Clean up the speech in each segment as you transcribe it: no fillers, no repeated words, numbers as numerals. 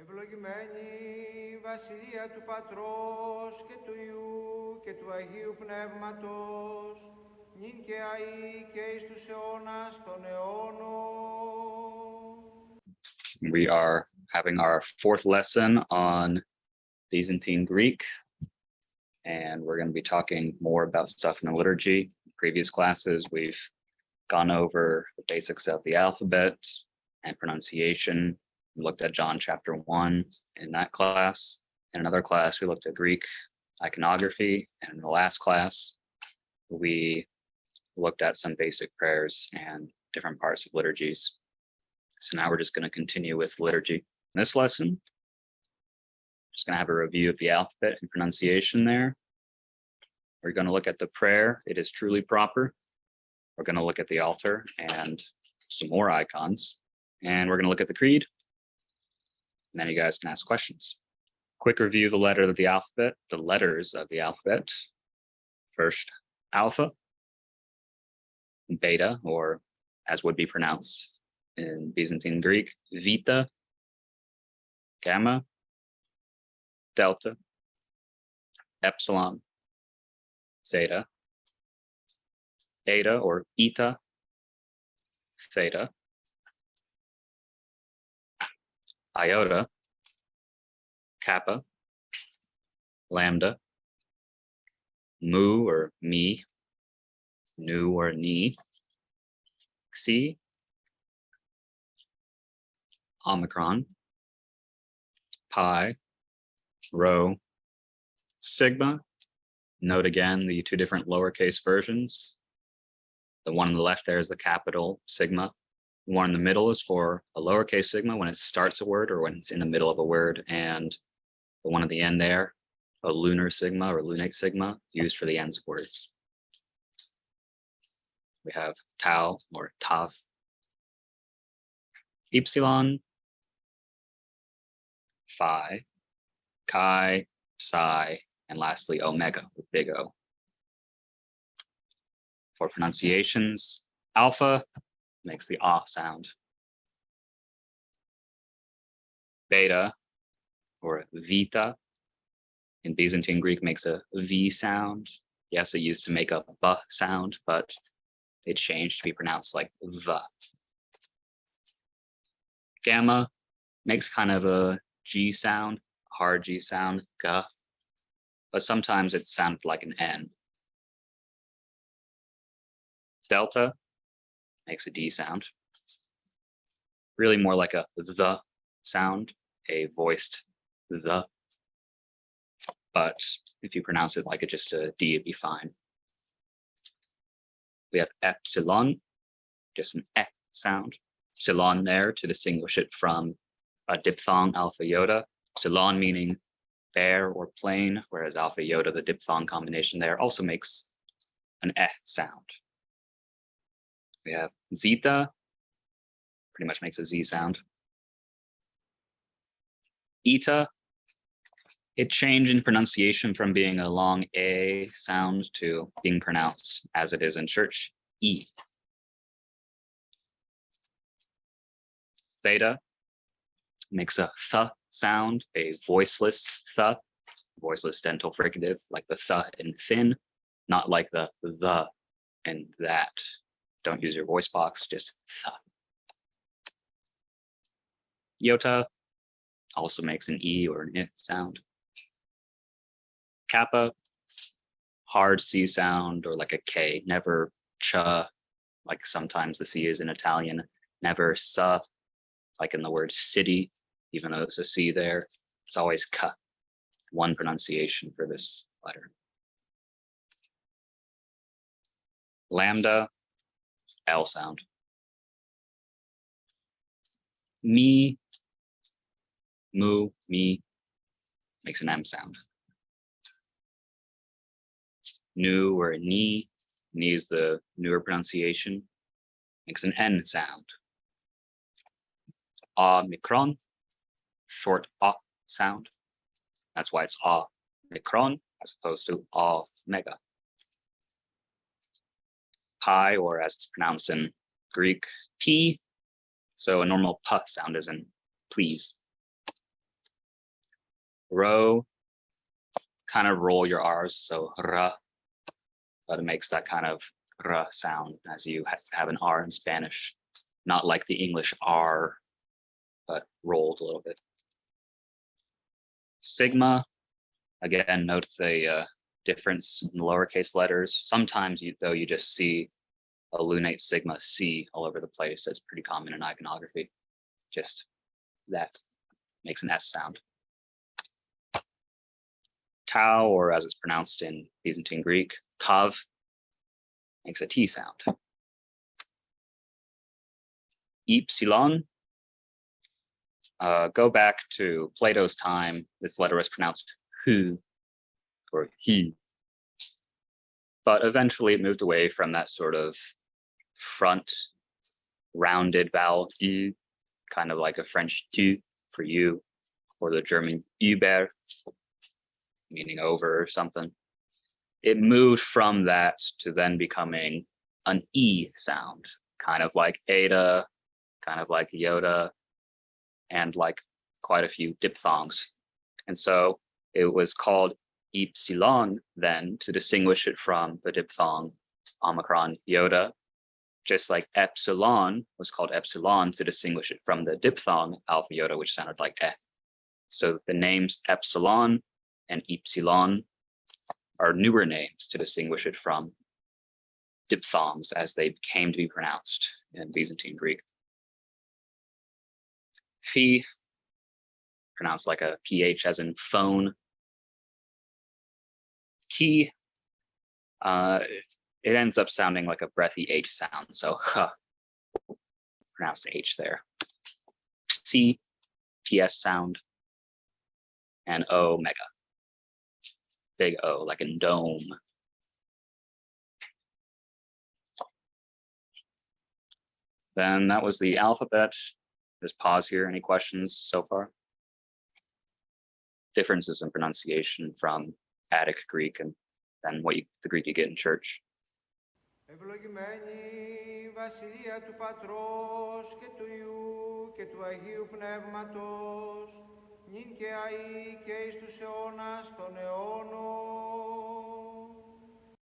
Ευλογημένη Βασιλεία του Πατρός και του Υιού και του Αγίου Πνεύματος, νυν και αεί και εις τους αιώνας των αιώνων. We are having our fourth lesson on Byzantine Greek, and we're going to be talking more about stuff in the liturgy. In previous classes, we've gone over the basics of the alphabet and pronunciation. We looked at John chapter 1 in that class. In another class, we looked at Greek iconography. And in the last class, we looked at some basic prayers and different parts of liturgies. So now we're just going to continue with liturgy. In this lesson, just going to have a review of the alphabet and pronunciation there. We're going to look at the prayer. It is truly proper. We're going to look at the altar and some more icons. And we're going to look at the creed. And then you guys can ask questions. Quick review of the letter of the alphabet, the letters of the alphabet. First, alpha, beta, or as would be pronounced in Byzantine Greek, zeta, gamma, delta, epsilon, zeta, eta or eta, theta, iota, kappa, lambda, mu or mi, nu or ni, xi, omicron, pi, rho, sigma. Note again the two different lowercase versions. The one on the left there is the capital sigma. The one in the middle is for a lowercase sigma when it starts a word or when it's in the middle of a word, and the one at the end there, a lunar sigma or lunate sigma, used for the ends of words. We have tau or tav, epsilon, phi, chi, psi, and lastly omega with big O. For pronunciations, alpha makes the ah sound. Beta or vita in Byzantine Greek makes a V sound. Yes, it used to make a b sound, but it changed to be pronounced like the. Gamma makes kind of a G sound, hard G sound, ga, but sometimes it sounds like an N. Delta makes a D sound, really more like a the sound, a voiced the, but if you pronounce it like just a D, it'd be fine. We have epsilon, just an E sound. Epsilon there to distinguish it from a diphthong alpha iota. Epsilon meaning bare or plain, whereas alpha iota, the diphthong combination there, also makes an E sound. We have zeta, pretty much makes a Z sound. Eta, it changed in pronunciation from being a long A sound to being pronounced as it is in church, E. Theta makes a th sound, a voiceless th, voiceless dental fricative, like the th in thin, not like the and that. Don't use your voice box, just th. Iota also makes an E or an I sound. Kappa, hard C sound or like a K, never cha, like sometimes the C is in Italian, never sa, like in the word city, even though it's a C there, it's always ka, one pronunciation for this letter. Lambda, L sound. Me, mu, me, makes an M sound. Nu or ni is the newer pronunciation, makes an N sound. Omicron, short A sound. That's why it's Omicron as opposed to Omega. Pi, or as it's pronounced in Greek, P. So a normal P sound is in please. Rho, kind of roll your R's, so ra, but it makes that kind of ra sound as you have an R in Spanish, not like the English R, but rolled a little bit. Sigma, again, note the difference in the lowercase letters. Sometimes though you just see a lunate sigma C all over the place. That's pretty common in iconography. Just that makes an S sound. Tau, or as it's pronounced in Byzantine Greek, tav, makes a T sound. Epsilon, go back to Plato's time. This letter was pronounced hu or he, but eventually it moved away from that sort of front rounded vowel u, kind of like a French tu for you, or the German über, meaning over or something. It moved from that to then becoming an E sound, kind of like Ada, kind of like Yoda, and like quite a few diphthongs. And so it was called Epsilon then to distinguish it from the diphthong Omicron Yoda, just like Epsilon was called Epsilon to distinguish it from the diphthong Alpha Yoda, which sounded like eh. So the names Epsilon and Epsilon are newer names to distinguish it from diphthongs as they came to be pronounced in Byzantine Greek. Phi, pronounced like a PH as in phone. Ki, it ends up sounding like a breathy H sound, so huh, pronounce the H there. C, PS sound, and Omega, big O, like in dome. Then that was the alphabet. Just pause here. Any questions so far? Differences in pronunciation from Attic Greek and then the Greek you get in church. Ευλογημένη βασιλεία του Πατρός και του Υιού και του Αγίου Πνεύματος, νυν και αεί και εις τους αιώνας των αιώνων.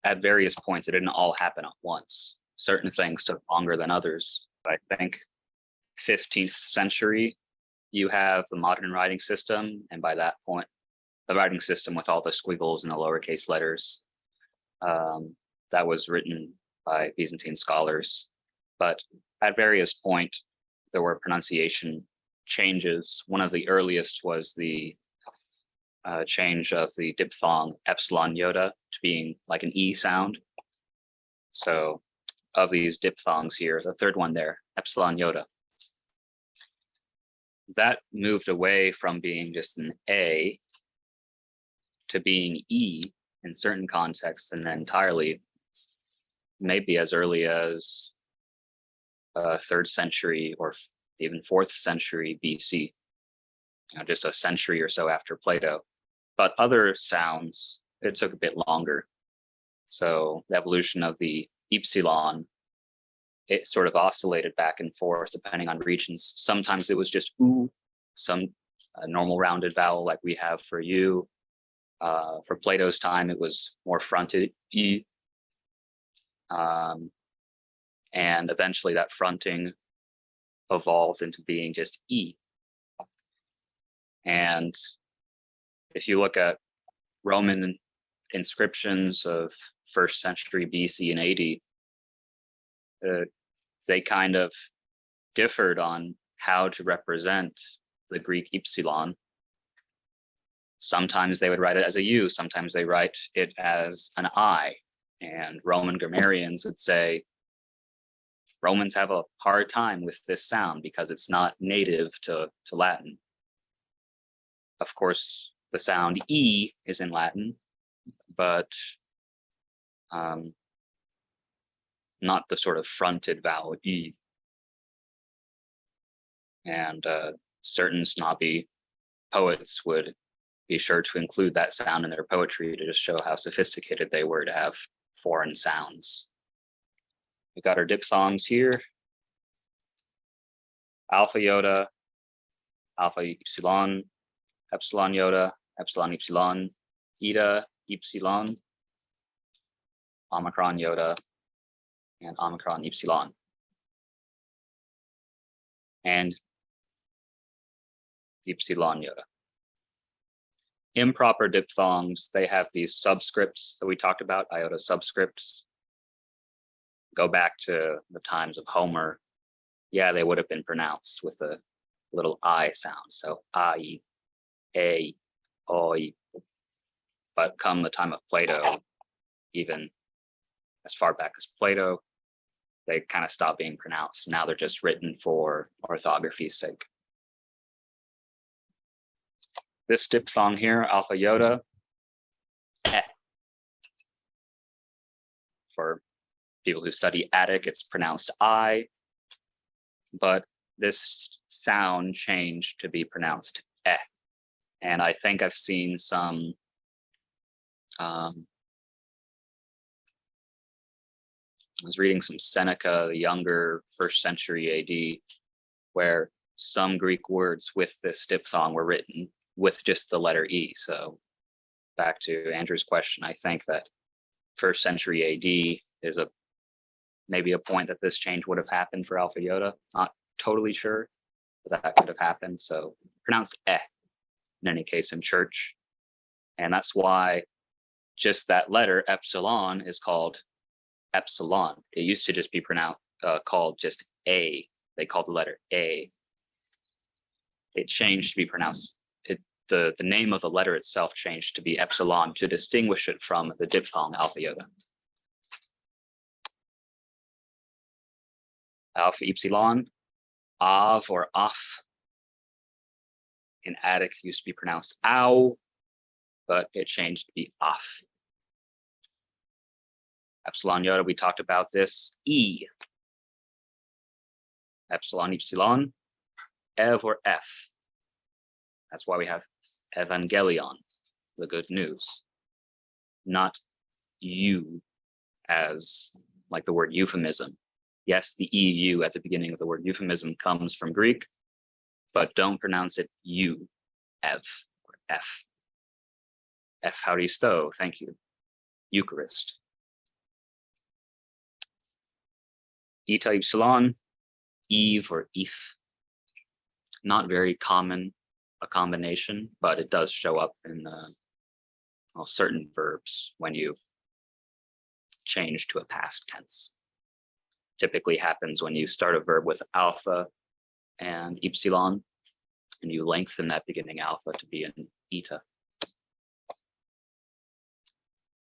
At various points, it didn't all happen at once. Certain things took longer than others. I think 15th century, you have the modern writing system, and by that point, the writing system with all the squiggles and the lowercase letters, that was written by Byzantine scholars. But at various points, there were pronunciation changes. One of the earliest was the change of the diphthong epsilon iota to being like an E sound. So of these diphthongs here, the third one there, epsilon iota, that moved away from being just an A to being E in certain contexts, and then entirely maybe as early as 3rd century or even 4th century BC, just a century or so after Plato. But other sounds, it took a bit longer. So the evolution of the epsilon, it sort of oscillated back and forth depending on regions. Sometimes it was just oo, some normal rounded vowel like we have for you. For Plato's time, it was more fronted e. And eventually that fronting evolved into being just E. And if you look at Roman inscriptions of 1st century BC and AD, they kind of differed on how to represent the Greek epsilon. Sometimes they would write it as a U, sometimes they write it as an I. And Roman grammarians would say, Romans have a hard time with this sound because it's not native to Latin. Of course, the sound E is in Latin, but not the sort of fronted vowel E. And certain snobby poets would be sure to include that sound in their poetry to just show how sophisticated they were to have foreign sounds. We got our diphthongs here. Alpha iota, alpha epsilon, epsilon iota, epsilon, epsilon, eta, epsilon, omicron, iota, and omicron, epsilon. And epsilon, iota. Improper diphthongs, they have these subscripts that we talked about, iota subscripts. Go back to the times of Homer. Yeah, they would have been pronounced with a little I sound. So I, a, oi. But come the time of Plato, even as far back as Plato, they kind of stopped being pronounced. Now they're just written for orthography's sake. This diphthong here, alpha iota, eh. For people who study Attic, it's pronounced I, but this sound changed to be pronounced eh. And I think I've seen some I was reading some Seneca, the younger 1st century AD, where some Greek words with this diphthong were written with just the letter E. So back to Andrew's question, I think that 1st century AD is maybe a point that this change would have happened for alpha iota. Not totally sure, but that could have happened. So pronounced eh in any case in church. And that's why just that letter epsilon is called epsilon. It used to just be pronounced called just A. They called the letter A. It changed to be pronounced. The name of the letter itself changed to be epsilon to distinguish it from the diphthong alpha iota. Alpha epsilon, av or af. In Attic used to be pronounced ow, but it changed to be af. Epsilon iota, we talked about this, E. Epsilon, epsilon, ev or F. That's why we have evangelion, the good news, not you as like the word euphemism. Yes, the EU at the beginning of the word euphemism comes from Greek, but don't pronounce it you, ev or F. Eucharisto, thank you. Eucharist. Eta epsilon, Eve or Eth. Not very common a combination, but it does show up in certain verbs when you change to a past tense. Typically happens when you start a verb with alpha and epsilon, and you lengthen that beginning alpha to be an eta.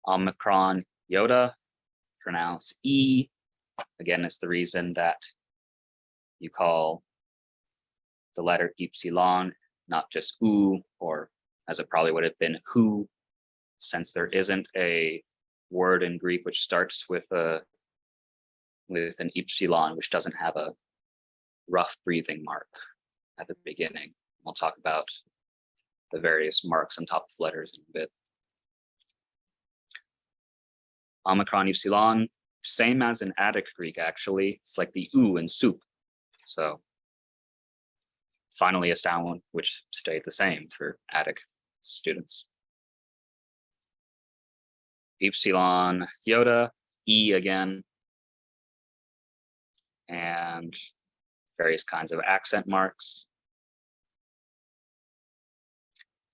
Omicron iota, pronounced E. Again, it's the reason that you call the letter epsilon not just U, or as it probably would have been who, since there isn't a word in Greek which starts with an epsilon, which doesn't have a rough breathing mark at the beginning. We'll talk about the various marks on top of letters in a bit. Omicron epsilon, same as in Attic Greek, actually. It's like the U in soup. So finally a sound which stayed the same for Attic students. Epsilon iota, E again, and various kinds of accent marks.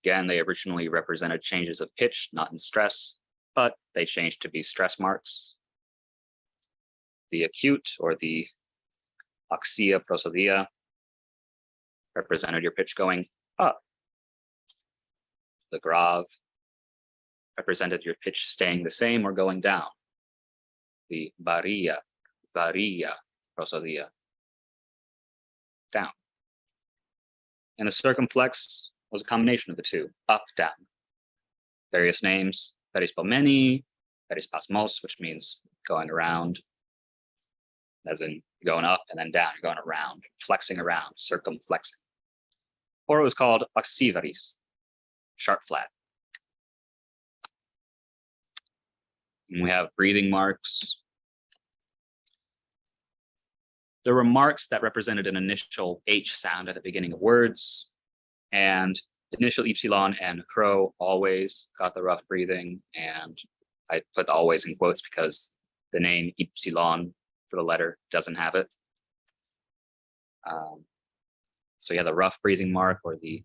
Again, they originally represented changes of pitch, not in stress, but they changed to be stress marks. The acute or the oxia prosodia represented your pitch going up. The grave represented your pitch staying the same or going down. The varia prosodia, down. And the circumflex was a combination of the two, up, down. Various names, perispomeni, perispasmos, which means going around, as in going up and then down, you're going around, flexing around, circumflexing. Or it was called oxivaris, sharp flat. And we have breathing marks. There were marks that represented an initial H sound at the beginning of words, and initial epsilon and pro always got the rough breathing, and I put the always in quotes because the name epsilon for the letter doesn't have it. So you have the rough breathing mark, or the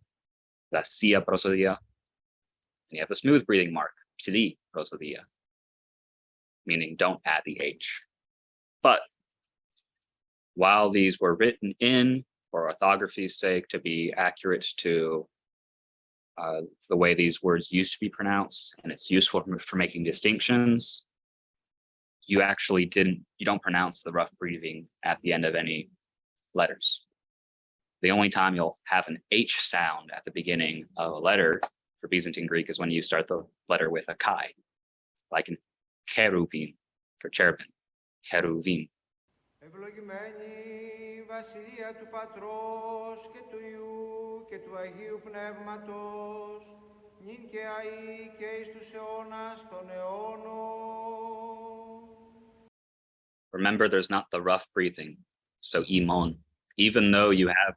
sia prosodia. And you have the smooth breathing mark, psili prosodia, meaning don't add the H. But while these were written in for orthography's sake to be accurate to the way these words used to be pronounced, and it's useful for making distinctions, you don't pronounce the rough breathing at the end of any letters. The only time you'll have an H sound at the beginning of a letter for Byzantine Greek is when you start the letter with a chi, like in cheruvim for cherubim, cheruvim. Ευλογημένη βασιλεία του Πατρός και του Υιού και του Αγίου Πνεύματος, νυν και αεί και εις τους αιώνας των αιώνων. Remember, there's not the rough breathing, so imon. Even though you have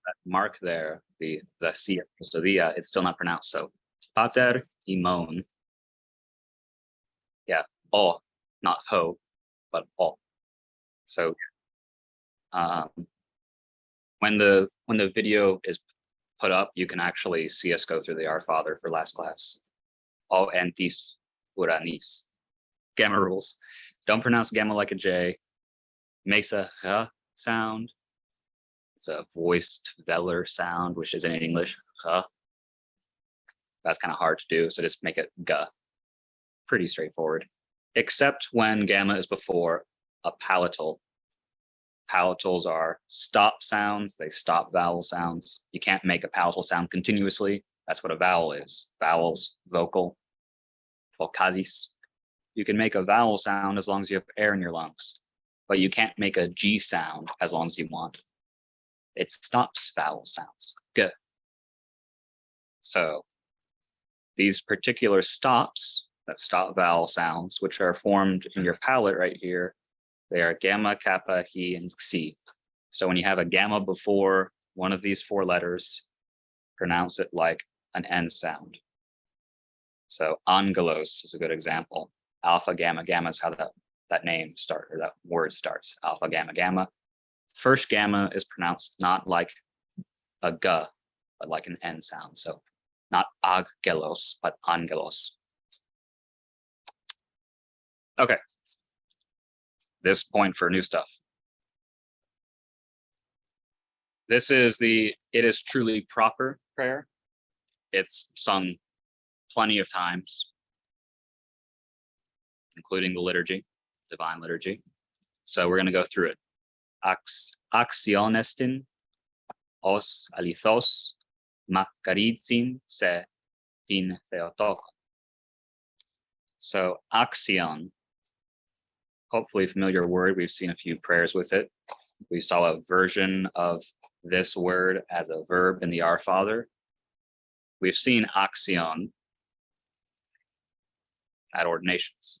that mark there, the sia prosodia, it's still not pronounced. So pater imon. Yeah, o, not ho, but o. So when the video is put up, you can actually see us go through the Our Father for last class. O entis uranis. Gamma rules. Don't pronounce gamma like a J. Makes a h sound. It's a voiced velar sound, which isn't in English. H. That's kind of hard to do, so just make it g. Pretty straightforward. Except when gamma is before a palatal. Palatals are stop sounds. They stop vowel sounds. You can't make a palatal sound continuously. That's what a vowel is. Vowels, vocal, vocalis. You can make a vowel sound as long as you have air in your lungs, but you can't make a G sound as long as you want. It stops vowel sounds. Good. So these particular stops that stop vowel sounds, which are formed in your palate right here, they are gamma, kappa, he, and xi. So when you have a gamma before one of these four letters, pronounce it like an N sound. So angelos is a good example. Alpha, gamma, gamma is how that name starts, or that word starts. Alpha, gamma, gamma. First gamma is pronounced not like a g, but like an N sound. So not aggelos, but angelos. Okay. This point for new stuff. This is the "It is truly proper" prayer. It's sung plenty of times, including the liturgy, divine liturgy. So we're going to go through it. Axionestin os alithos makaridsin se tin theotokon. So axion, hopefully familiar word. We've seen a few prayers with it. We saw a version of this word as a verb in the Our Father. We've seen axion at ordinations.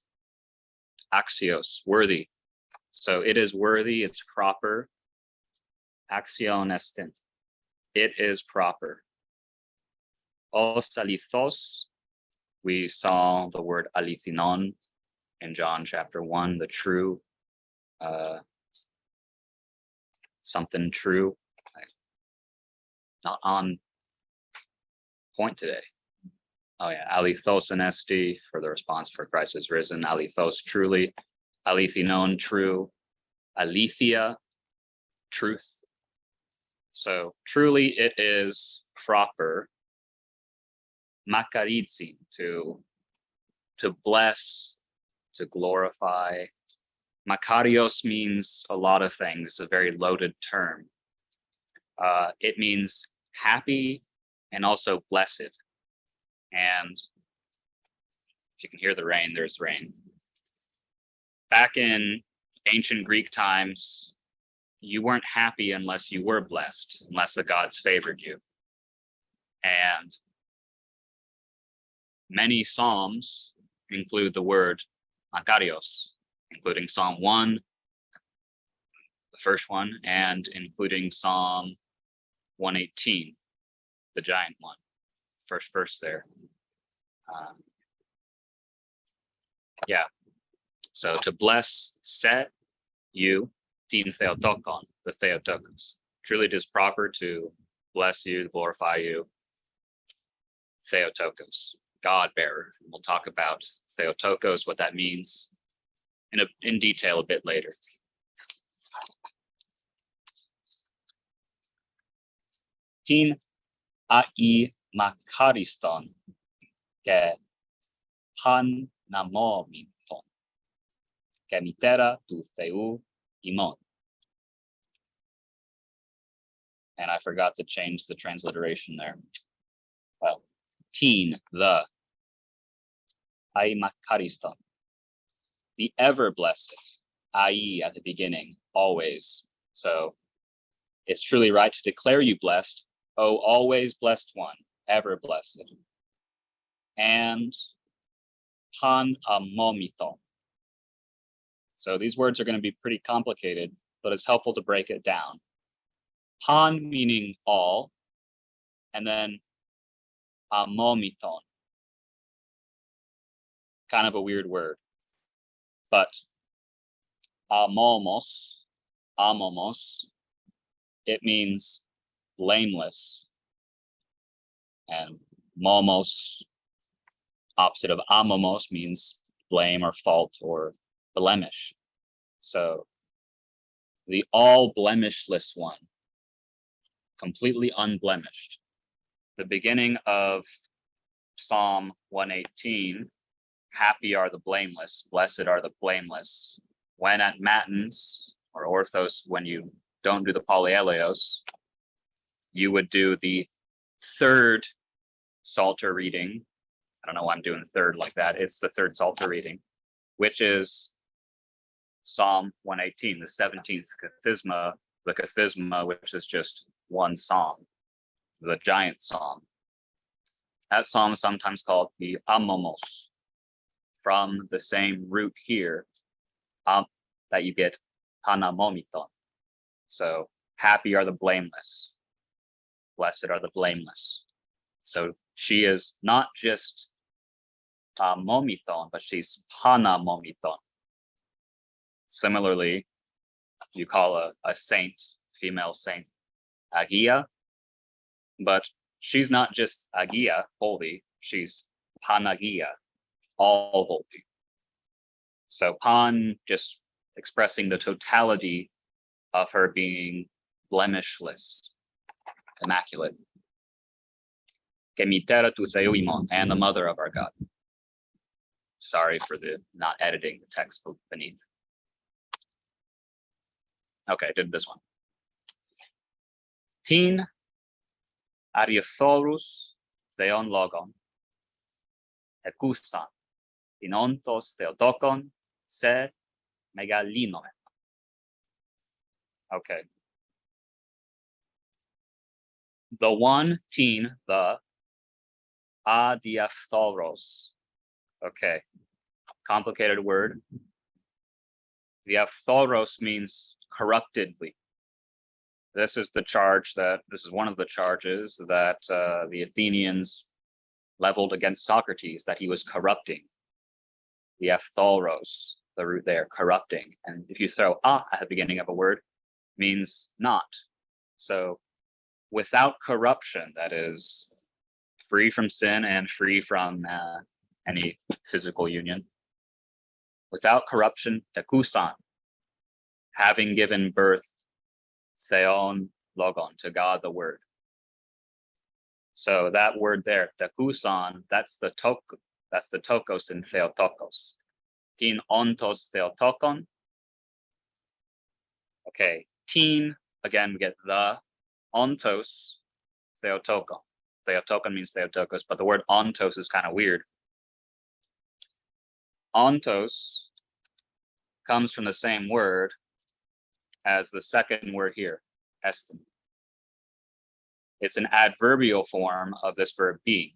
Axios, worthy. So it is worthy, it's proper. Axion estin. It is proper. Os alithos. We saw the word alithinon in John chapter 1, the true, something true. Not on point today. Oh yeah, alithos anesti for the response for Christ is risen. Alithos, truly. Alithinon, true. Alethia, truth. So truly it is proper. Makaridsin, to bless, to glorify. Makarios means a lot of things. It's a very loaded term. It means happy and also blessed. And if you can hear the rain, there's rain. Back in ancient Greek times, you weren't happy unless you were blessed, unless the gods favored you. And many psalms include the word makarios, including Psalm 1, the first one, and including Psalm 118. the giant one. First verse there. Yeah. So to bless set you, tin theotokon, the Theotokos. Truly it is proper to bless you, glorify you, Theotokos, God bearer. We'll talk about Theotokos, what that means in detail a bit later. Tin ai makariston ke pan namominton ke mitera tu theu imon. And I forgot to change the transliteration there. Well, tin, the ai makariston, the ever blessed, ai at the beginning, always. So it's truly right to declare you blessed, O always blessed one, ever blessed. And pan amomithon. So these words are going to be pretty complicated, but it's helpful to break it down. Pan meaning all, and then amomithon. Kind of a weird word. But amomos, it means blameless. And momos, opposite of amomos, means blame or fault or blemish. So the all blemishless one, completely unblemished. The beginning of Psalm 118, happy are the blameless, blessed are the blameless. When at matins or orthos, when you don't do the polyeleos, you would do the third Psalter reading. I don't know why I'm doing third like that. It's the third Psalter reading, which is Psalm 118, the 17th Kathisma, the Kathisma, which is just one psalm, the giant psalm. That psalm is sometimes called the Amomos, from the same root here that you get Panamomiton. So happy are the blameless, blessed are the blameless. So she is not just momiton, but she's Panamomiton. Similarly, you call a saint, female saint, Agia, but she's not just Agia, holy, she's Panagia, all holy. So Pan just expressing the totality of her being blemishless, immaculate. Kemitera tu Theoimon, and the mother of our God. Sorry for the not editing the text beneath. Okay, did this one. Tin Ariothorus Theon Logon, Ekusan, Tinontos Theotokon, Se Megalinomen. Okay. The one, tin, the adiaphthoros. Okay, complicated word. The aphthoros means corruptedly. This is one of the charges that the Athenians leveled against Socrates, that he was corrupting. The aphthoros, the root there, corrupting. And if you throw at the beginning of a word, means not. So without corruption, that is free from sin and free from any physical union. Without corruption, tekusan, having given birth, theon logon, to God the Word. So that word there, tekusan, that's the tokos in theotokos. Tin ontos theotokon. Okay, tin, again, we get the ontos theotokon. Theotokon means theotokos, but the word ontos is kind of weird. Ontos comes from the same word as the second word here, estin. It's an adverbial form of this verb being.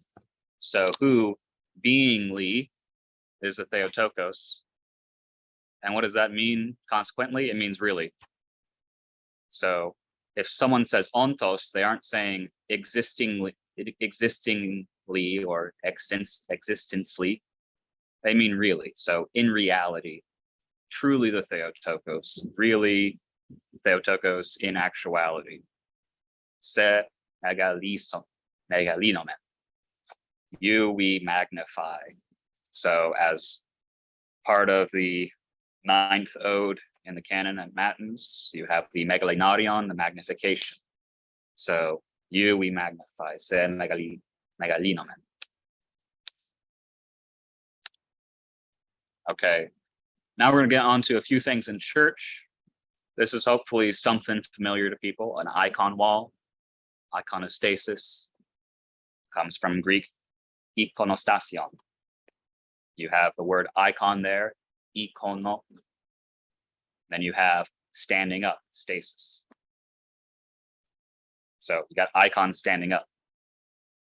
So who beingly is a theotokos. And what does that mean? Consequently, it means really. So if someone says ontos, they aren't saying existingly, existingly or existently, they mean really. So in reality, truly the Theotokos, really Theotokos in actuality. Se megalinomen. You we magnify. So as part of the 9th ode in the canon and matins, you have the megalinarion, the magnification. So you we magnify, se megalinomen. Okay, now we're gonna get on to a few things in church. This is hopefully something familiar to people, an icon wall. Iconostasis comes from Greek ikonostasion. You have the word icon there, ikono. Then you have standing up, stasis. So you got icon standing up.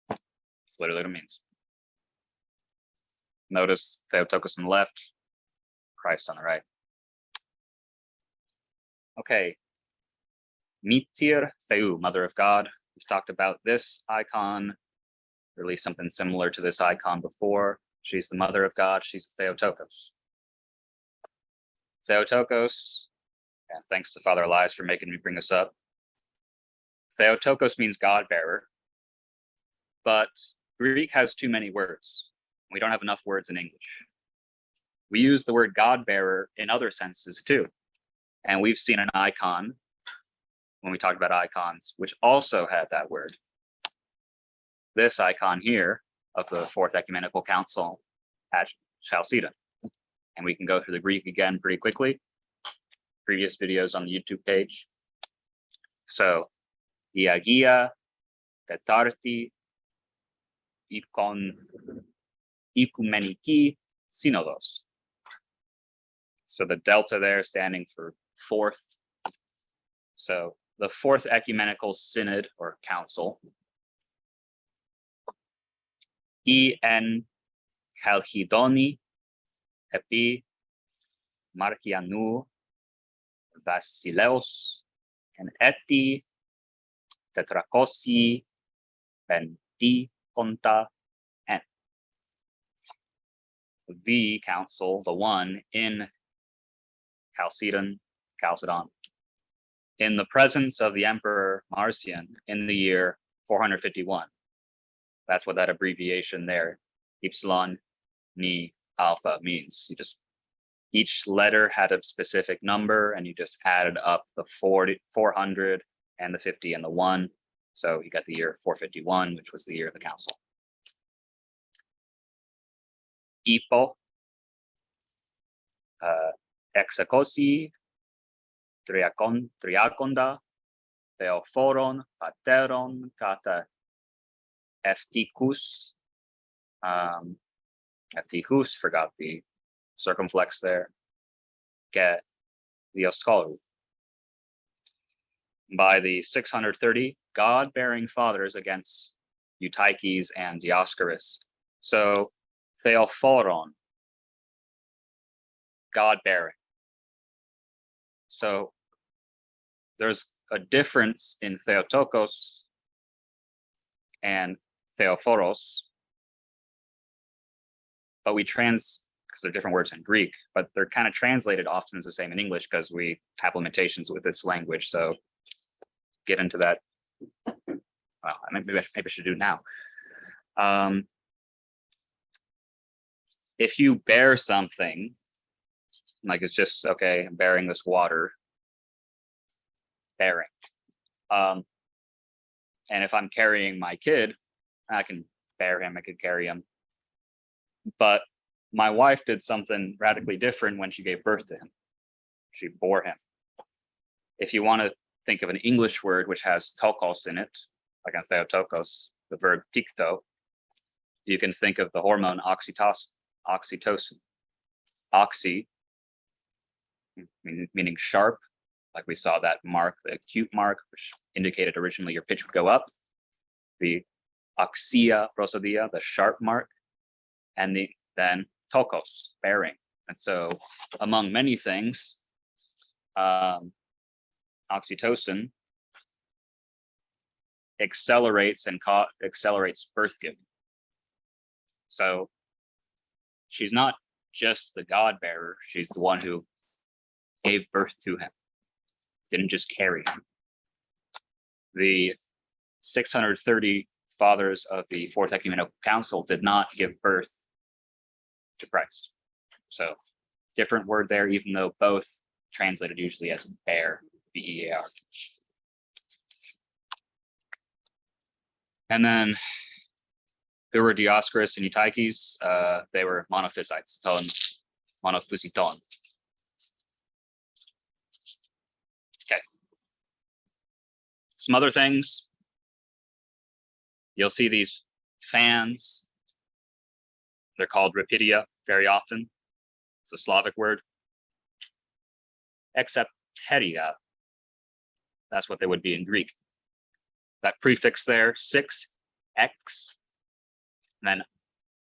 That's literally what it means. Notice Theotokos on the left, Christ on the right. Okay. Mitir Theou, Mother of God. We've talked about this icon, or at least something similar to this icon before. She's the Mother of God. She's Theotokos. Theotokos, and thanks to Father Elias for making me bring this up. Theotokos means God bearer, but Greek has too many words. We don't have enough words in English. We use the word God bearer in other senses too. And we've seen an icon when we talked about icons, which also had that word. This icon here of the Fourth Ecumenical Council at Chalcedon. And we can go through the Greek again pretty quickly. Previous videos on the YouTube page. So, η Αγία Τετάρτη Οικουμενική Synodos. So the delta there standing for fourth. So the Fourth Ecumenical Synod or Council. En Chalcedoni epi Markianou Vasileos en eti tetrakosi penti conta en. The council, the one in Chalcedon, in the presence of the Emperor Marcian in the year 451. That's what that abbreviation there, Epsilon Ni Alpha, means. You just, each letter had a specific number and you just added up the 400 and the 50 and the 1. So you got the year 451, which was the year of the council. Ipo, exakosi, triakonda, theophoron, pateron, kata eptikus, eptikus, forgot the circumflex there, ke dioskolou. By the 630 God-bearing fathers against Eutyches and Dioscorus. So theophoron, God-bearing. So there's a difference in Theotokos and Theophoros, but because they're different words in Greek, but they're kind of translated often as the same in English because we have limitations with this language. So get into that. Well, maybe I should do it now. If you bear something, like it's just, okay, I'm bearing this water, bearing. And if I'm carrying my kid, I can bear him, I could carry him. But my wife did something radically different when she gave birth to him. She bore him. If you want to think of an English word which has tokos in it, like in Theotokos, the verb tikto, you can think of the hormone oxytocin. Oxy, meaning sharp, like we saw that mark, the acute mark, which indicated originally your pitch would go up. The oxia prosodia, the sharp mark, and then tokos, bearing. And so among many things, oxytocin accelerates accelerates birth giving. So she's not just the God bearer, she's the one who gave birth to him, didn't just carry him. The 630 fathers of the Fourth Ecumenical Council did not give birth to Christ. So different word there, even though both translated usually as bear, B-E-A-R. And then who were Dioscorus and Eutyches? They were monophysites, ton monophysiton. Okay. Some other things. You'll see these fans. They're called rapidia very often. It's a Slavic word. Except teria. That's what they would be in Greek. That prefix there, 6, X, and then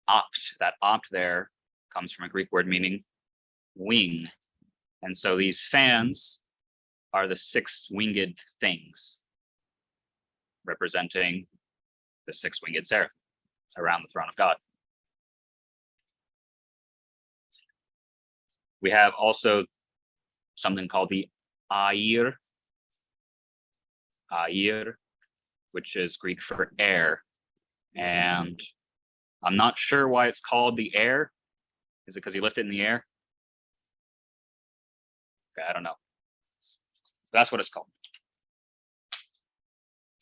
opt. That opt there comes from a Greek word meaning wing. And so these fans are the 6 winged things representing the 6 winged seraphim around the throne of God. We have also something called the air, which is Greek for air. And I'm not sure why it's called the air. Is it because you lift it in the air? Okay, I don't know. That's what it's called.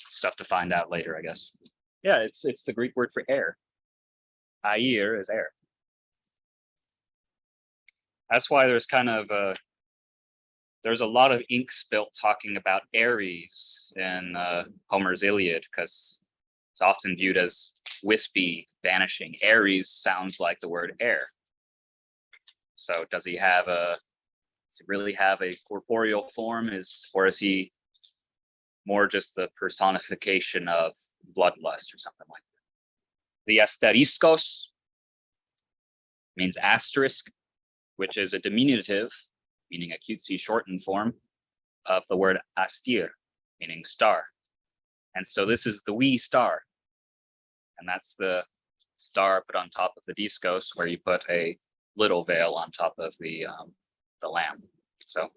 Stuff to find out later, I guess. Yeah, it's the Greek word for air. Air is air. That's why there's kind of there's a lot of ink spilt talking about Ares in Homer's Iliad, because it's often viewed as wispy, vanishing. Ares sounds like the word air. So does he really have a corporeal form? Or is he more just the personification of bloodlust or something like that? The asteriskos means asterisk, which is a diminutive, meaning a cutesy shortened form of the word astir, meaning star. And so this is the wee star. And that's the star put on top of the discos, where you put a little veil on top of the lamb. So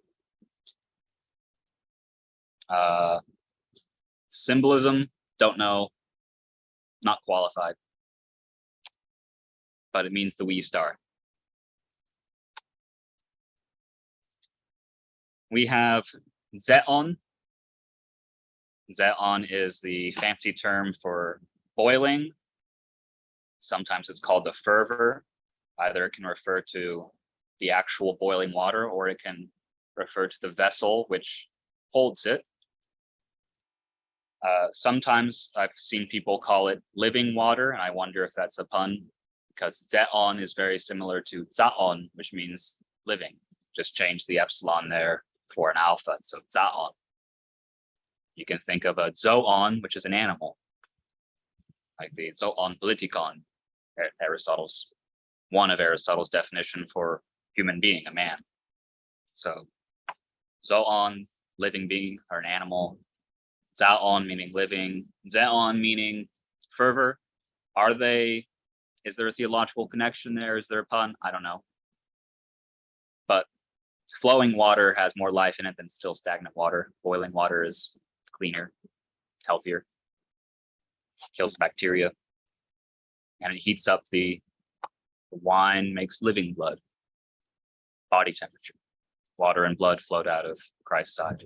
symbolism, don't know, not qualified, but it means the wee star. We have zeon. Zeon is the fancy term for boiling. Sometimes it's called the fervor. Either it can refer to the actual boiling water, or it can refer to the vessel which holds it. Sometimes I've seen people call it living water, and I wonder if that's a pun, because zeon is very similar to zaon, which means living. Just change the epsilon there for an alpha, so zaon. You can think of a zoon, which is an animal, like the zoon politikon, one of Aristotle's definition for human being, a man. So zoon, living being, or an animal. Zaon meaning living, zeon meaning fervor. Is there a theological connection there? Is there a pun? I don't know. But flowing water has more life in it than still stagnant water. Boiling water is cleaner, healthier, kills bacteria, and it heats up the wine, makes living blood, body temperature. Water and blood flowed out of Christ's side.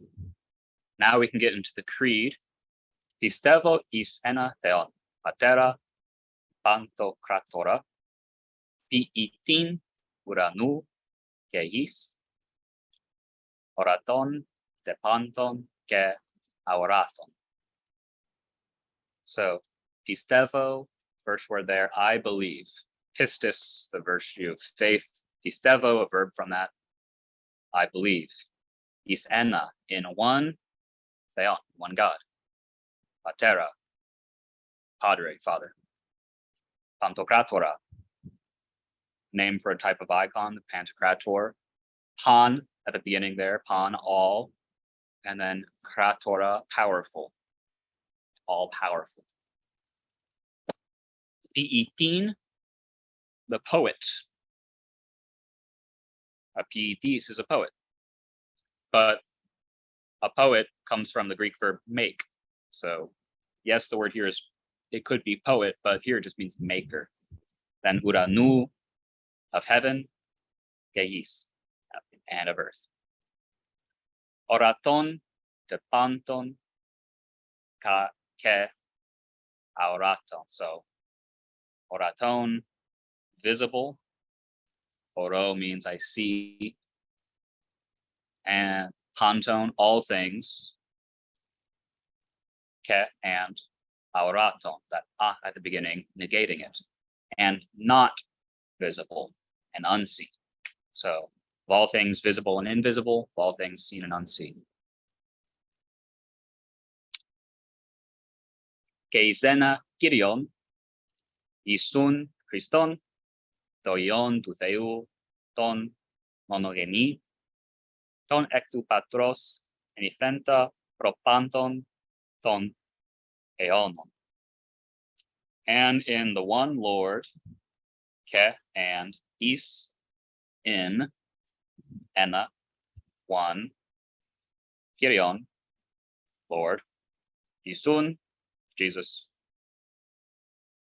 Now we can get into the creed. Pistevo is ena theon patera pantokratora piitin uranu keis oraton de panton ke auraton. So pistevo, first word there, I believe. Pistis, the virtue of faith. Pistevo, a verb from that, I believe. Is ena, in one, theon, one God. Patera, padre, father. Pantokratora, name for a type of icon, the pantocrator. Pan at the beginning there, pan, all. And then kratora, powerful. all-powerful. Piitin, the poet. A piitis is a poet, but a poet comes from the Greek verb make. So yes, the word here is, it could be poet, but here it just means maker. Then uranu, of heaven, geis, and of earth. Oraton, de panton, ka, ke, auraton. So oraton, visible. Oro means I see. And panton, all things. Ke, and auraton, that at the beginning, negating it. And not visible and unseen. So of all things visible and invisible, of all things seen and unseen. Geisena Kyrion, Isun Christon, Toion tu Theu, ton monogeni, ton ectu patros, enithenta propanton, ton eonon. And in the one Lord, Ke and Is, in, Ena, one, Kyrion, Lord, Isun, Jesus,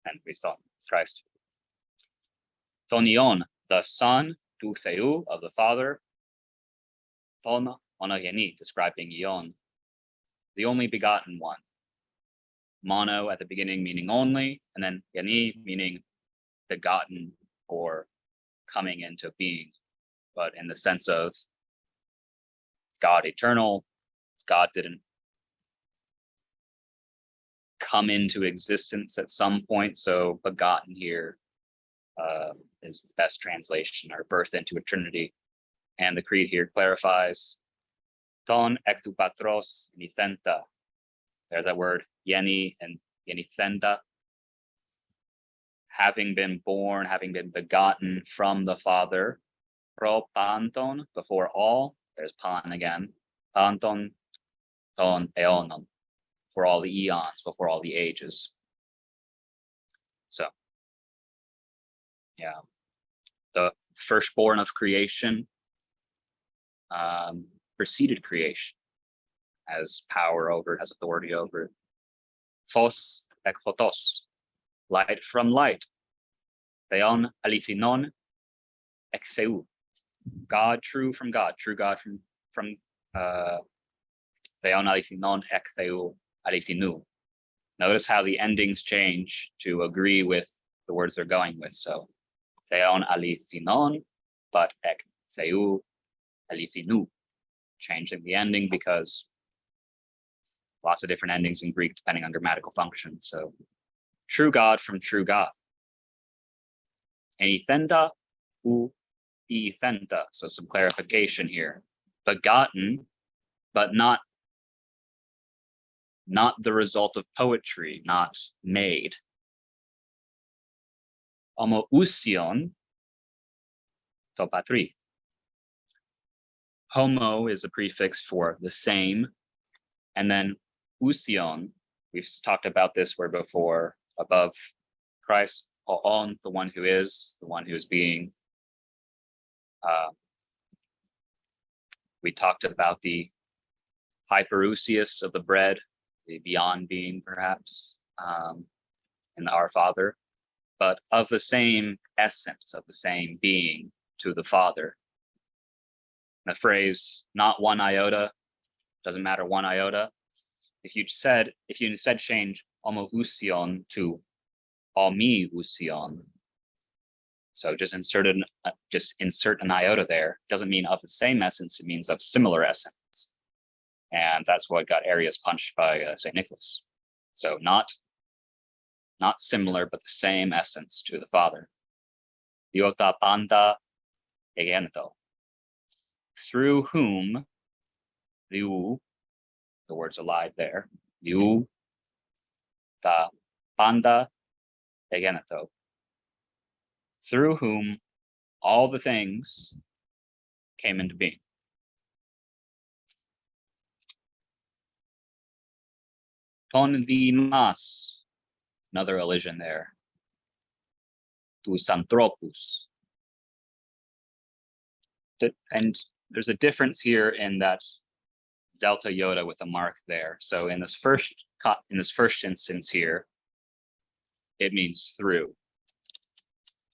and Christon, Christ. Tonion, the Son, tu Theu, of the Father, ton monogeni, describing Ion, the only begotten one. Mono at the beginning meaning only, and then geni meaning begotten or coming into being, but in the sense of God eternal, God didn't come into existence at some point, so begotten here is the best translation, or birth into eternity. And the creed here clarifies, ton ectu patros nithenta. There's that word yeni and yenithenta. Having been born, having been begotten from the Father, pro panton, before all, there's pan again, panton, ton eonon, for all the eons, before all the ages. So, yeah, the firstborn of creation preceded creation, has power over it, has authority over it. Phos ek photos, light from light. Theon alithinon ek theu, God true from God, true God from Theon alithinon ek theu alithinu. Notice how the endings change to agree with the words they're going with. So Theon alithinon, but ek theu alithinu, changing the ending because lots of different endings in Greek depending on grammatical function. So true God from true God. Enithenta u ethenta. So some clarification here. Begotten, but not the result of poetry, not made. Homoousion to patri. Homo is a prefix for the same, and then ousion, we've talked about this word before, above Christ, on, the one who is being. We talked about the hyperousius of the bread, the beyond being, perhaps, in Our Father, but of the same essence, of the same being to the Father. The phrase "not one iota," doesn't matter one iota. If you instead change homoousion to homiousion, so just insert an iota there, doesn't mean of the same essence, it means of similar essence. And that's what got Arius punched by St. Nicholas. So not similar, but the same essence to the Father. Iota panta egento, through whom the word's alive there, ta panta egento, through whom all the things came into being. ton di mas, another elision there. Tus anthropus. And there's a difference here in that delta iota with a mark there. So in this first instance here, it means through.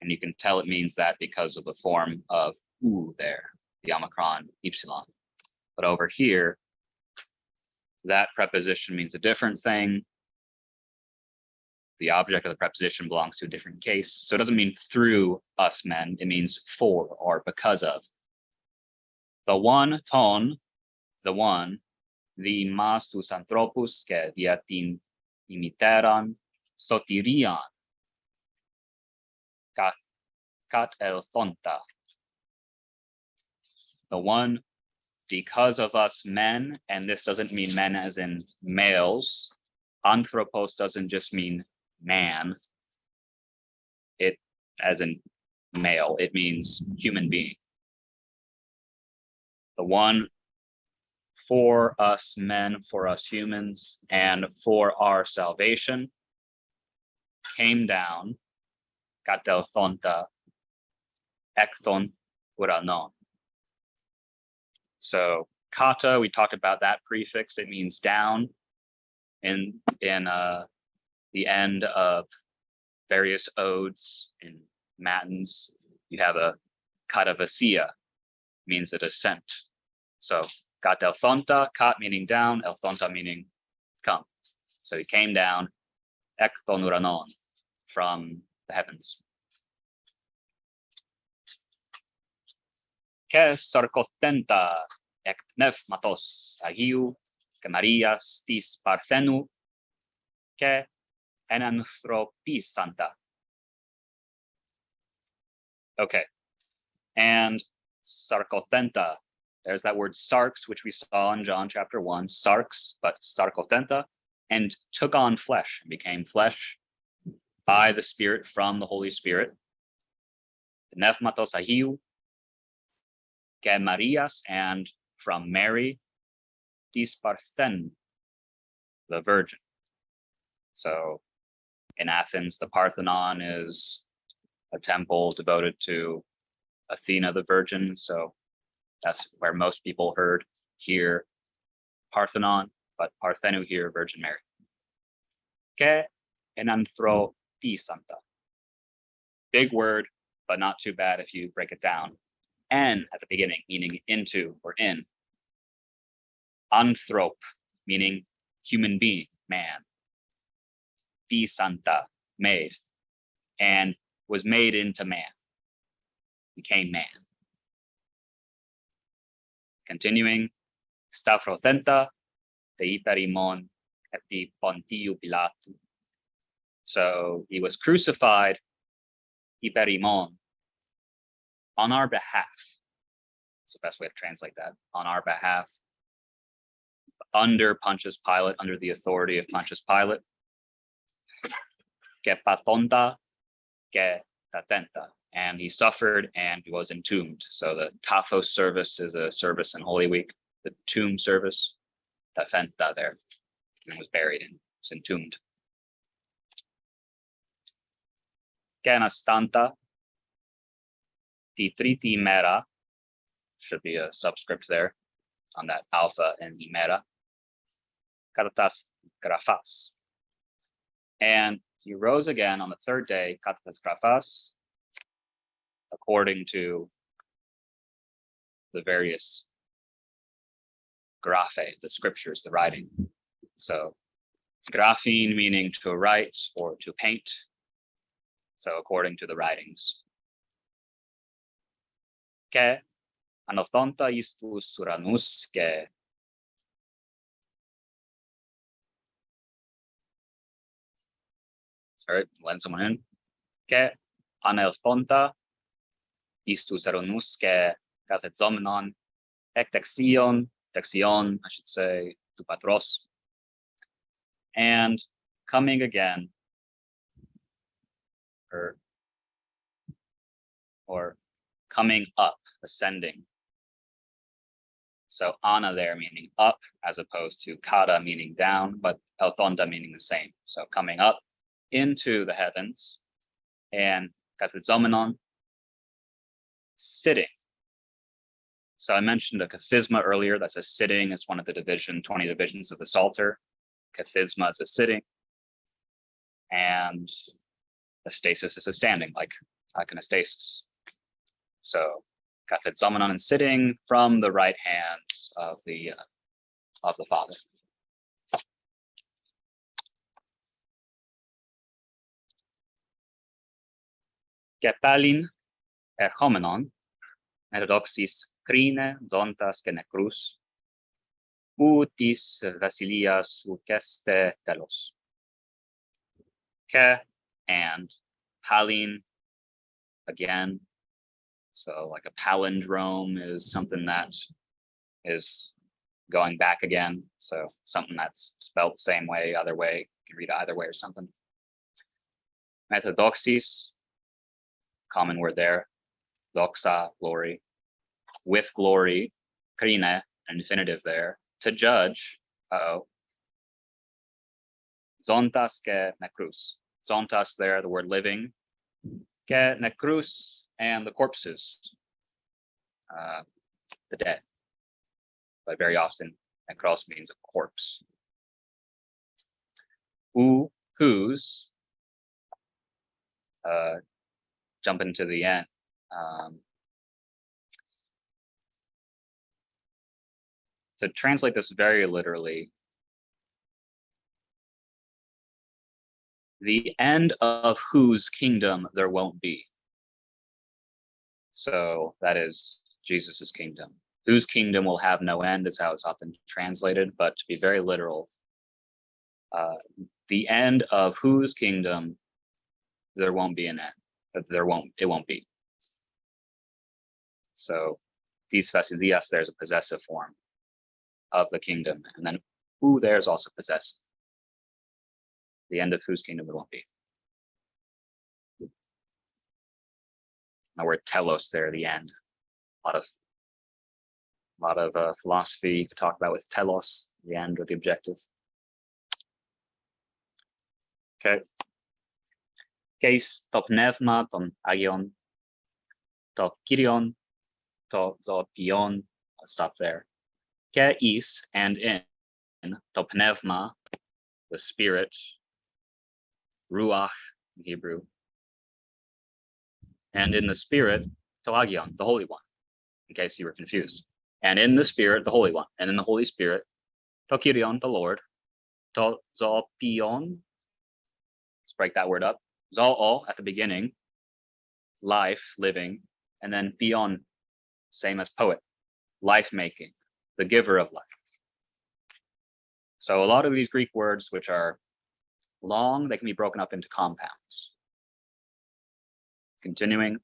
And you can tell it means that because of the form of u there, the omicron epsilon. But over here, that preposition means a different thing. The object of the preposition belongs to a different case. So it doesn't mean through us men, it means for or because of. The one ton, the one, the mas tus anthropus que diatin imiteran sotirian kat el thonta. The one because of us men, and this doesn't mean men as in males. Anthropos doesn't just mean man, it as in male, it means human being. The one for us men, for us humans, and for our salvation came down, katelthonta, ekton uranon. So kata, we talked about that prefix, it means down. In the end of various odes and matins, you have a katavasia, means a descent. So kat elthonta, kat meaning down, elthonta meaning come. So he came down, ekton uranon, from the heavens. Ke sarkothenta ek pneumatos agiu, ke Marias tis parthenu, ke enanthropisanta. Okay, and sarkothenta, there's that word sarx, which we saw in John chapter 1, sarx, but sarkothenta, and took on flesh, and became flesh by the Spirit from the Holy Spirit. Pneumatos agiu, ke Marias, and from Mary, tis parthen, the Virgin. So in Athens, the Parthenon is a temple devoted to Athena, the Virgin. So that's where most people heard here Parthenon, but Parthenu here, Virgin Mary. Ke enanthropisanta. Big word, but not too bad if you break it down. En at the beginning, meaning into or in. Anthrop, meaning human being, man. Pisanta, made, and was made into man, became man. Continuing, Stavrothenta, de hyperimon epi Pontiu Pilatu. So he was crucified, hyperimon, on our behalf. It's the best way to translate that, on our behalf, under Pontius Pilate, under the authority of Pontius Pilate. Que pathonta, que tatenta. And he suffered and he was entombed. So the Taphos service is a service in Holy Week. The tomb service, tafenta there, and was buried and was entombed. Canastanta, titriti mera, should be a subscript there on that alpha and imera. Karatas graphas. And he rose again on the third day, karatas graphas, according to the various graphe, the scriptures, the writing. So graphene meaning to write or to paint. So according to the writings. Ke anothonta istus uranus ke. Sorry, letting someone in. Ke anelthonta istus uranus ke kathetzomenon ektexion, texion, I should say, to patros. And coming again, or coming up, ascending. So ana there meaning up as opposed to kata meaning down, but elthonda meaning the same. So coming up into the heavens, and kathizomenon, sitting. So I mentioned a kathisma earlier. That's a sitting. It's one of the 20 divisions of the Psalter. Kathisma is a sitting, and a stasis is a standing, like an stasis. So kathizomenon and sitting from the right hand of the Father. Kepalin erchomenon, heterodoxis crine zontas genecrus, utis Vasilias uceste telos. Ke and palin again. So like a palindrome is something that is going back again. So something that's spelled the same way, other way, you can read it either way or something. Metadoxis, common word there. Doxa, glory. With glory, krine, an infinitive there. To judge, zontas ke necrus. Zontas there, the word living. Ke necrus, and the corpses, the dead. But very often, necros means a corpse. Whose, jump into the end. To translate this very literally, the end of whose kingdom there won't be. So that is Jesus's kingdom. Whose kingdom will have no end is how it's often translated, but to be very literal, the end of whose kingdom there won't be an end. It won't be. So these Vasilias, there's a possessive form of the kingdom, and then who there's also possessive. The end of whose kingdom it won't be. The word telos there, the end. A lot of philosophy you could talk about with telos, the end or the objective. Okay. Case to pneuma, ton agion, to kyrion, to zopion. I'll stop there. Ke is and in, to pneuma, the spirit, ruach in Hebrew, and in the spirit, to agion, the Holy One, in case you were confused. And in the Spirit, the Holy One, and in the Holy Spirit, to kyrion, the Lord, to zopion. Let's break that word up. Zo'o at the beginning, life, living, and then pion, same as poet, life making, the giver of life. So a lot of these Greek words, which are long, they can be broken up into compounds. Continuing,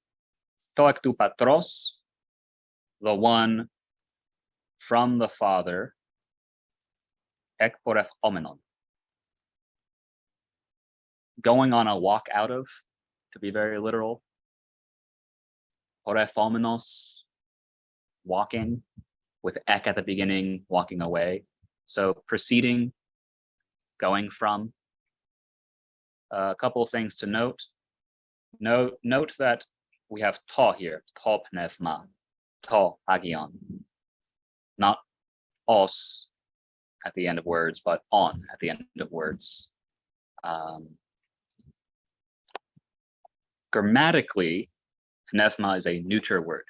to ektu patros, the one from the Father, ek poref omenon, going on a walk out of, to be very literal. Poref omenos, walking, with ek at the beginning, walking away. So proceeding, going from. A couple of things to note. Note that we have to here, to pneuma, to agion, not os at the end of words, but on at the end of words. Grammatically, pneuma is a neuter word.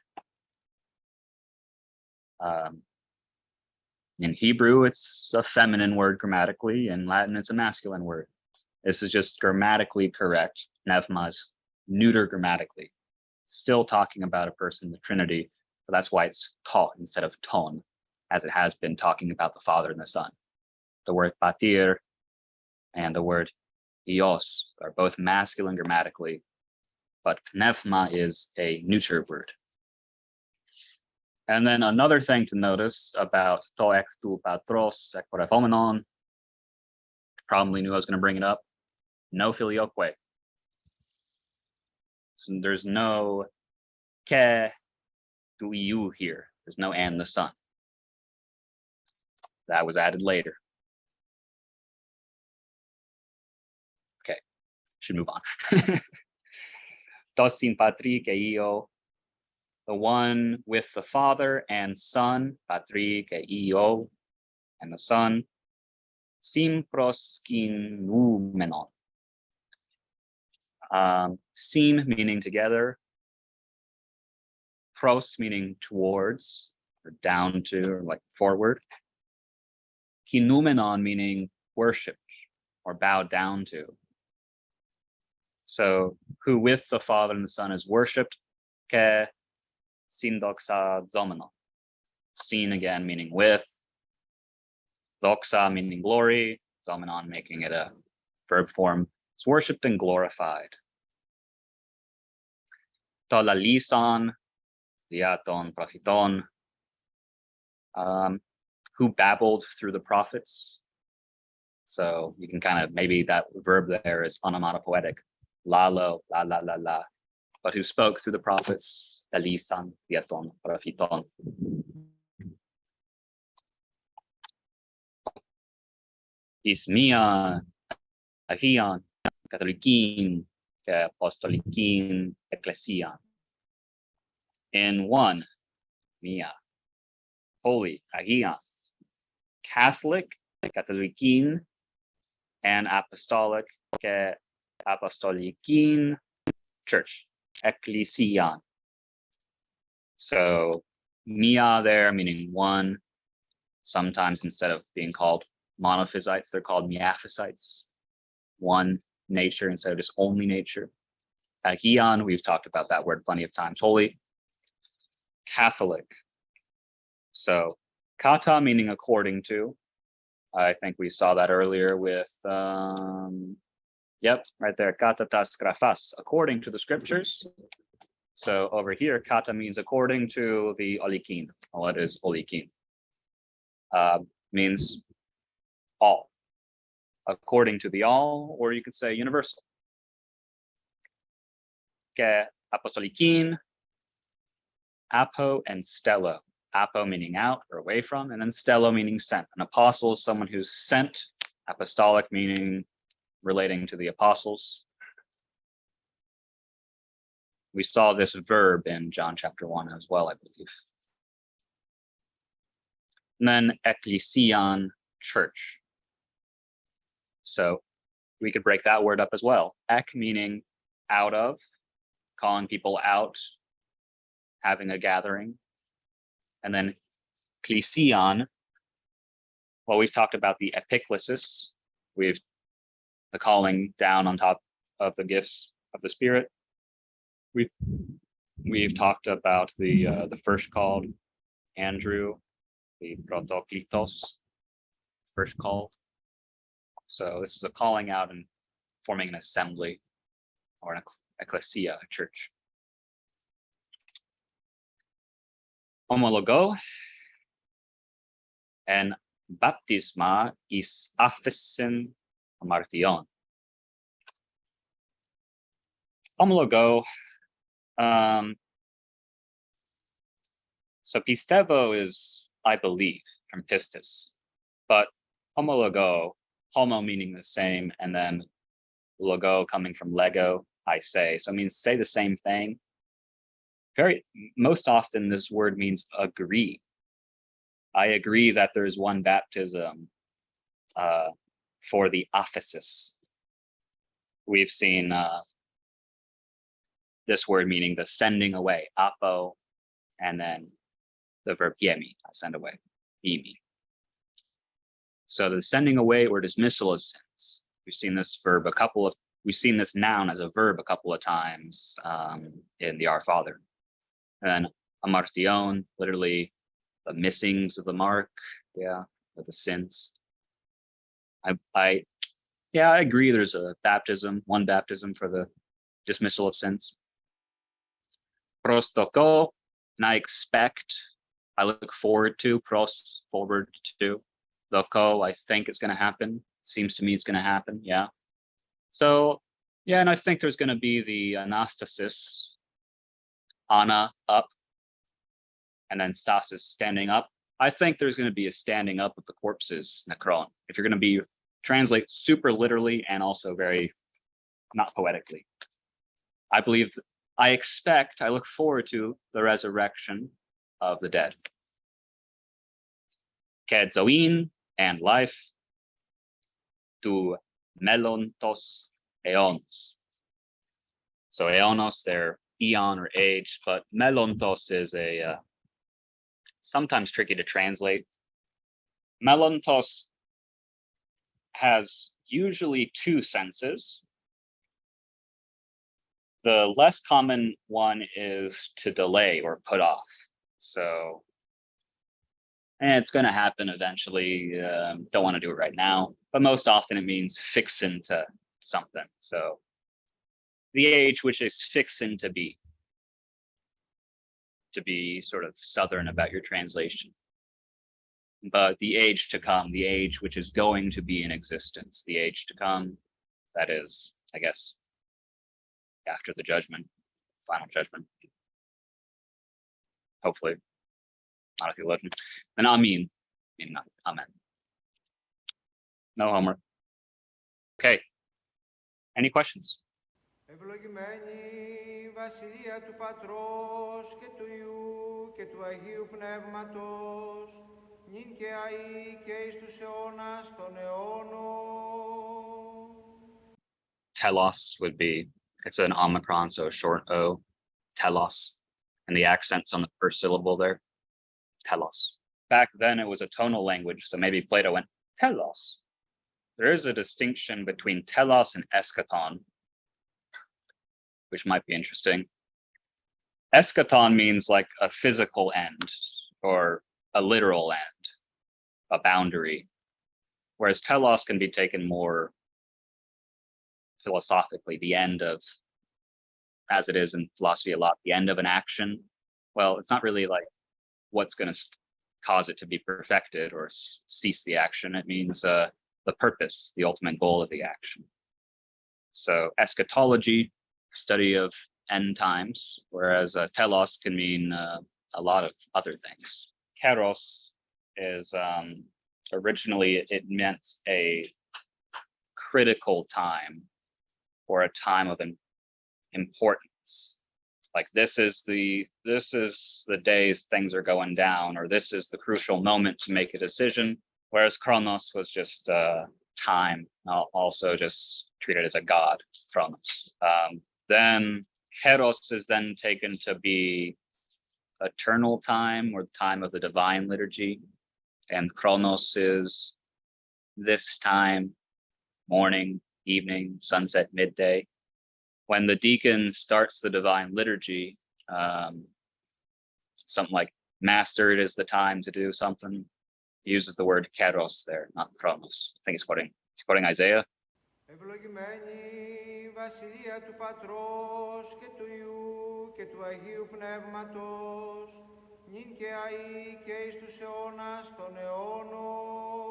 In Hebrew, it's a feminine word grammatically. In Latin, it's a masculine word. This is just grammatically correct. Pneuma is neuter grammatically. Still talking about a person in the Trinity, but that's why it's ta instead of ton, as it has been talking about the Father and the Son. The word patir and the word ios are both masculine grammatically, but pneuma is a neuter word. And then another thing to notice about to ektu patros ek poref omenon, probably knew I was going to bring it up, no filioque. So there's no ke tu iu here. There's no and the Son. That was added later. Okay, should move on. Dos in patri que io, the one with the Father and Son, patri que io, and the Son, sim proskinumenon. Sim meaning together, pros meaning towards, or down to, or like forward. Kinumenon meaning worshipped or bowed down to. So who with the Father and the Son is worshipped, ke syndoxa zomenon. Syn again meaning with, doxa meaning glory, zomenon making it a verb form. It's worshipped and glorified. To lalison, diaton, propheton, who babbled through the prophets. So you can kind of, maybe that verb there is onomatopoetic, lalo, la la la la, but who spoke through the prophets, lalison, diaton, propheton. Ismia, agion, katholikin, apostolikin, ecclesian. In one, mia, holy, agion, Catholic, katholikin, and apostolic, apostolikin, church, ecclesian. So mia there meaning one. Sometimes instead of being called monophysites, they're called miaphysites. One nature instead of just only nature. Agion, we've talked about that word plenty of times. Holy, Catholic. So kata meaning according to. I think we saw that earlier with, yep, right there, kata tas grafas, according to the scriptures. So over here, kata means according to the olikin. What is olikin? Means all, according to the all, or you could say universal. Ke apostolikin, apo and stello. Apo meaning out or away from, and then stello meaning sent. An apostle is someone who's sent. Apostolic meaning relating to the apostles. We saw this verb in John chapter 1 as well, I believe. And then ecclesian, church. So we could break that word up as well. Ek meaning out of, calling people out, having a gathering. And then klesion, well, we've talked about the epiklesis. We've the calling down on top of the gifts of the Spirit. We've talked about the first called, Andrew, the protoklitos, first called. So this is a calling out and forming an assembly or an ecclesia, a church. Homologo and baptisma is aphesin hamartion. Homologo. So pistevo is I believe from pistis, but homologo, homo meaning the same, and then logo coming from lego, I say. So it means say the same thing. Most often this word means agree. I agree that there's one baptism for the aphesis. We've seen this word meaning the sending away, apo, and then the verb yemi, send away, imi. So the sending away or dismissal of sins. We've seen this noun as a verb a couple of times in the Our Father. And hamartion, literally the missings of the mark, of the sins. I agree. There's a baptism, one baptism for the dismissal of sins. Prostoko, and I look forward to, pros, forward to. Doko, I think it's going to happen. Seems to me it's going to happen, yeah. So, yeah, and I think there's going to be the anastasis, ana, up, and then stasis, standing up, I think there's going to be a standing up of the corpses, nekron. If you're going to be translate super literally and also very not poetically. I look forward to the resurrection of the dead. Kedzoin and life to melontos eonos. So eonos, they're eon or age, but melontos is a sometimes tricky to translate. Melontos has usually two senses. The less common one is to delay or put off. So, and it's going to happen eventually. Don't want to do it right now, but most often it means fix into something. So the age which is fixin' to be sort of Southern about your translation. But the age to come, the age which is going to be in existence, the age to come, that is, I guess, after the judgment, final judgment. Hopefully, not a theologian. And amen. Amen. No homework. Okay. Any questions? Ευλογημένη βασιλεία του Πατρός και του Υιού και του Αγίου Πνεύματος, νυν και αεί και εις τους αιώνας των αιώνων. Telos would be, it's an omicron, so a short O, telos. And the accent's on the first syllable there, telos. Back then it was a tonal language, so maybe Plato went, telos. There is a distinction between telos and eschaton, which might be interesting. Eschaton means like a physical end or a literal end, a boundary, whereas telos can be taken more philosophically, the end of, as it is in philosophy a lot, the end of an action. Well, it's not really like what's going to cause it to be perfected or cease the action. It means the purpose, the ultimate goal of the action. So eschatology, study of end times, whereas telos can mean a lot of other things. Kairos is originally it meant a critical time or a time of importance. Like this is the days things are going down, or this is the crucial moment to make a decision. Whereas Chronos was just time, also just treated as a god, Chronos. Then Kairos is then taken to be eternal time or the time of the divine liturgy. And Chronos is this time, morning, evening, sunset, midday. When the deacon starts the divine liturgy, something like master, it is the time to do something. He uses the word kairos there, not chronos. I think he's quoting Isaiah. Ευλογημένη βασιλεία του Πατρός και του Υιού και του Αγίου Πνεύματος, νυν και αεί και εις τους αιώνας των αιώνων.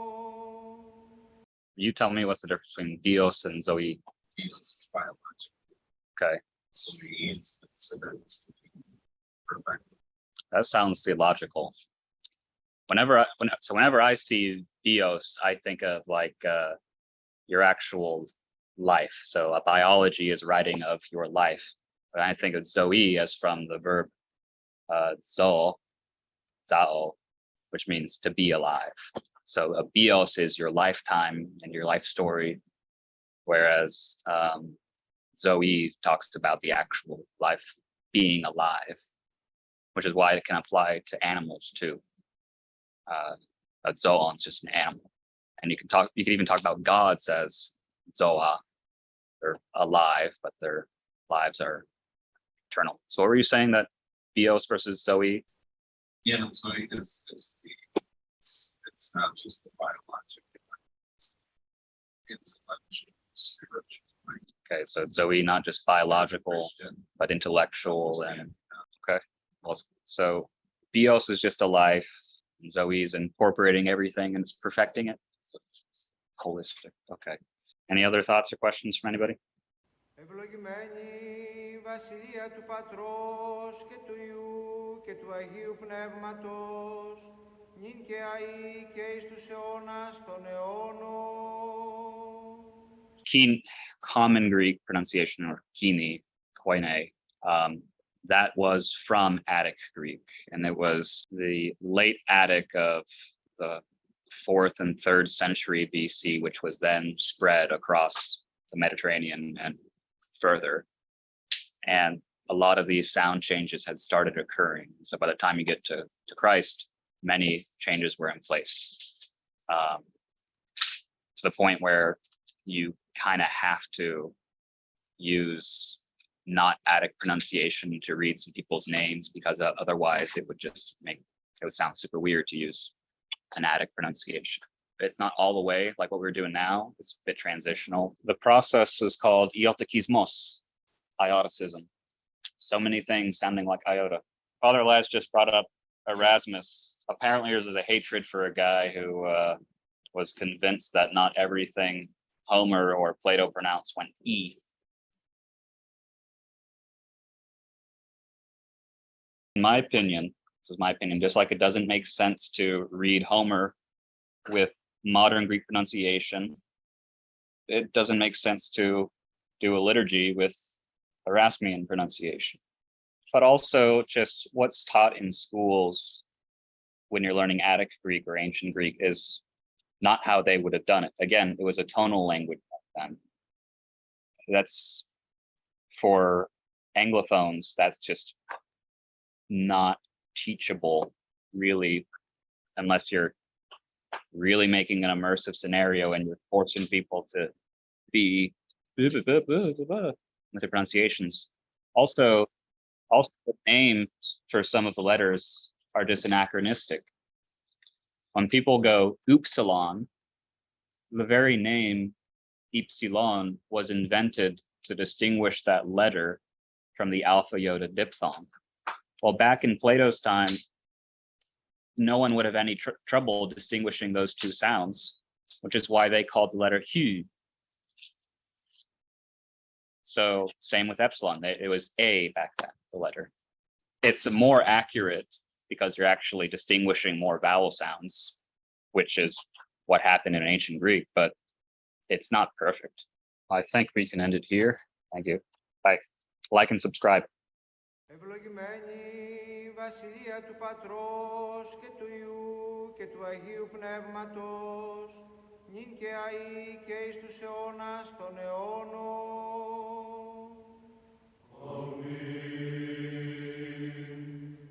You tell me what's the difference between Dios and Zoe. Dios is biological. Okay. Zoe is considered perfect. That sounds theological. Whenever I see bios, I think of like your actual life. So a biology is writing of your life. But I think of Zoe as from the verb zao, which means to be alive. So a bios is your lifetime and your life story, whereas Zoe talks about the actual life being alive, which is why it can apply to animals too. A zoon is just an animal, and you can even talk about gods as zoa. They're alive, but their lives are eternal. So what were you saying, that bios versus Zoe? Yeah, Zoe is it's not just the biological, it's intellectual, spiritual. Okay, so Zoe, not just biological, but intellectual. And okay, well, so bios is just a life. And Zoe is incorporating everything and it's perfecting it. Holistic. Okay. Any other thoughts or questions from anybody? Ευλογημένη βασιλεία του Πατρός και του Υιού και του Αγίου Πνεύματος, νυν και αεί και εις τους αιώνας των αιώνων. Common Greek pronunciation, or kine, koine, that was from Attic Greek, and it was the late Attic of the 4th and 3rd century BC, which was then spread across the Mediterranean and further. And a lot of these sound changes had started occurring. So by the time you get to Christ, many changes were in place, to the point where you kind of have to use not Attic pronunciation to read some people's names, because otherwise it would sound super weird to use an Attic pronunciation. It's not all the way like what we're doing now. It's a bit transitional. The process is called iotakismos, ioticism. So many things sounding like iota. Father Elias just brought up Erasmus. Apparently there's a hatred for a guy who was convinced that not everything Homer or Plato pronounced went E. In my opinion, this is my opinion, just like it doesn't make sense to read Homer with modern Greek pronunciation, it doesn't make sense to do a liturgy with Erasmian pronunciation. But also just what's taught in schools when you're learning Attic Greek or ancient Greek is not how they would have done it. Again, it was a tonal language back then. That's, for Anglophones, that's just not teachable, really, unless you're really making an immersive scenario and you're forcing people to be with the pronunciations. Also, the names for some of the letters are just anachronistic. When people go upsilon, the very name epsilon was invented to distinguish that letter from the alpha iota diphthong. Well, back in Plato's time, no one would have any trouble distinguishing those two sounds, which is why they called the letter hu. So same with epsilon, it was A back then, the letter. It's more accurate because you're actually distinguishing more vowel sounds, which is what happened in ancient Greek, but it's not perfect. I think we can end it here. Thank you. Bye. Like and subscribe. Ευλογημένη η βασιλεία του Πατρός και του Υιού και του Αγίου Πνεύματος, νυν και αεί και εις τους αιώνας των αιώνων.